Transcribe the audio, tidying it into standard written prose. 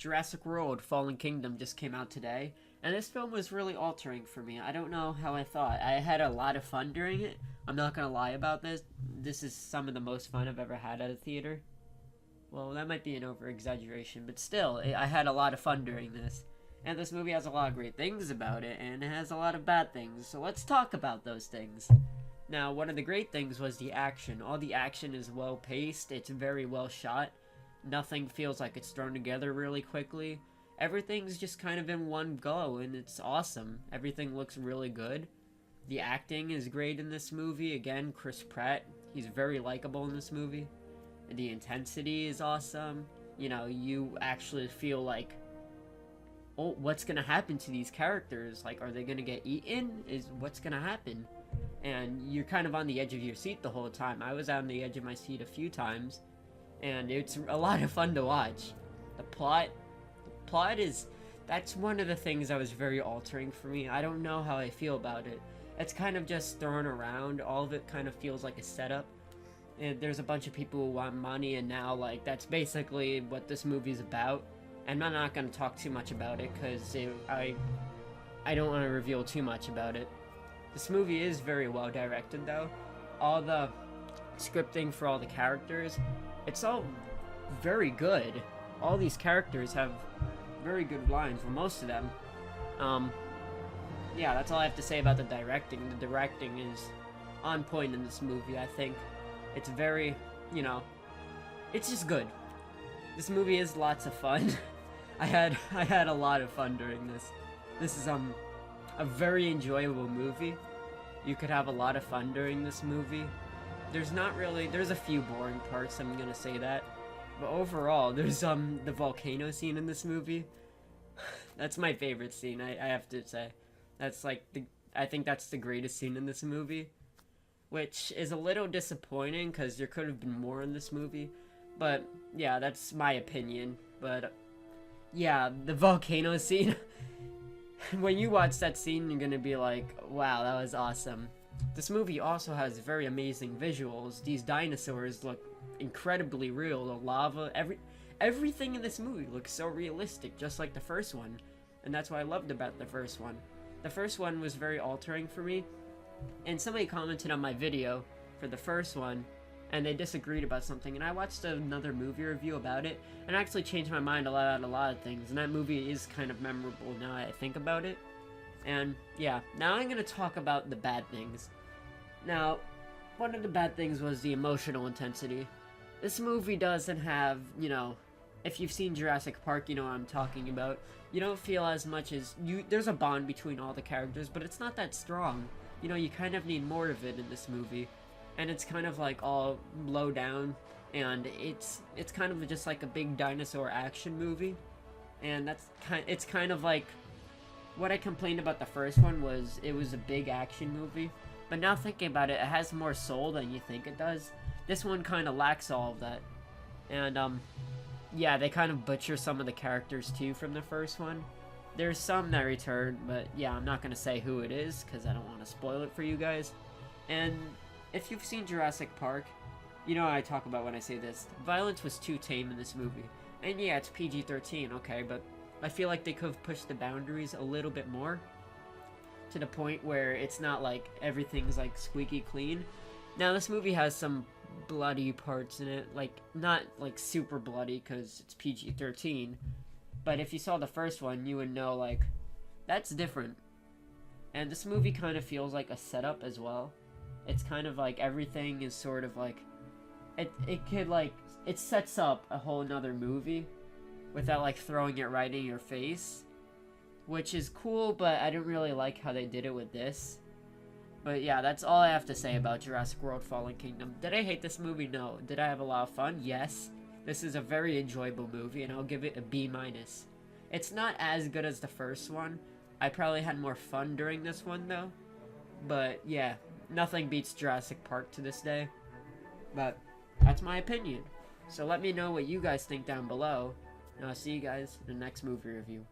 Jurassic World Fallen Kingdom just came out today, and this film was really altering for me. I don't know how I thought. I had a lot of fun during it. I'm not gonna lie about this. This is some of the most fun I've ever had at a theater. Well, that might be an over-exaggeration, but still, I had a lot of fun during this. And this movie has a lot of great things about it, and it has a lot of bad things, so let's talk about those things. Now, one of the great things was the action. All the action is well-paced, it's very well shot. Nothing feels like it's thrown together really quickly. Everything's just kind of in one go, and it's awesome. Everything looks really good. The acting is great in this movie. Again, Chris Pratt, he's very likable in this movie. The intensity is awesome. You know, you actually feel like, oh, what's gonna happen to these characters? Like, are they gonna get eaten? What's gonna happen? And you're kind of on the edge of your seat the whole time. I was on the edge of my seat a few times, and it's a lot of fun to watch. The plot is, that's one of the things that was very altering for me. I don't know how I feel about it. It's kind of just thrown around. All of it kind of feels like a setup. And there's a bunch of people who want money, and now, like, that's basically what this movie's about. And I'm not going to talk too much about it, because I don't want to reveal too much about it. This movie is very well directed, though. All the scripting for all the characters, it's all very good. All these characters have very good lines, well, most of them. Yeah, that's all I have to say about the directing. The directing is on point in this movie, I think. It's very, you know, it's just good. This movie is lots of fun. I had a lot of fun during this. This is a very enjoyable movie. You could have a lot of fun during this movie. There's a few boring parts, I'm gonna say that. But overall, there's the volcano scene in this movie. That's my favorite scene, I have to say. That's like I think that's the greatest scene in this movie. Which is a little disappointing, because there could have been more in this movie. But, yeah, that's my opinion. But, yeah, the volcano scene. When you watch that scene, you're gonna be like, wow, that was awesome. This movie also has very amazing visuals. These dinosaurs look incredibly real. The lava, everything in this movie looks so realistic, just like the first one. And that's what I loved about the first one. The first one was very altering for me. And somebody commented on my video for the first one, and they disagreed about something, and I watched another movie review about it, and actually changed my mind about a lot of things, and that movie is kind of memorable now I think about it. And yeah, now I'm going to talk about the bad things. Now, one of the bad things was the emotional intensity. This movie doesn't have, you know, if you've seen Jurassic Park, you know what I'm talking about. You don't feel as much as, there's a bond between all the characters, but it's not that strong. You know, you kind of need more of it in this movie. And it's kind of like all low down, and it's kind of just like a big dinosaur action movie. And it's kind of like, what I complained about the first one was it was a big action movie. But now thinking about it, it has more soul than you think it does. This one kind of lacks all of that. And yeah, they kind of butcher some of the characters too from the first one. There's some that return, but yeah, I'm not going to say who it is, because I don't want to spoil it for you guys. And if you've seen Jurassic Park, you know what I talk about when I say this. Violence was too tame in this movie. And yeah, it's PG-13, okay, but I feel like they could have pushed the boundaries a little bit more, to the point where it's not like everything's like squeaky clean. Now, this movie has some bloody parts in it, like, not like super bloody, because it's PG-13. But if you saw the first one, you would know, like, that's different. And this movie kind of feels like a setup as well. It's kind of like everything is sort of like, it sets up a whole nother movie without, like, throwing it right in your face. Which is cool, but I don't really like how they did it with this. But yeah, that's all I have to say about Jurassic World Fallen Kingdom. Did I hate this movie? No. Did I have a lot of fun? Yes. This is a very enjoyable movie, and I'll give it a B-. It's not as good as the first one. I probably had more fun during this one, though. But, yeah, nothing beats Jurassic Park to this day. But, that's my opinion. So let me know what you guys think down below, and I'll see you guys in the next movie review.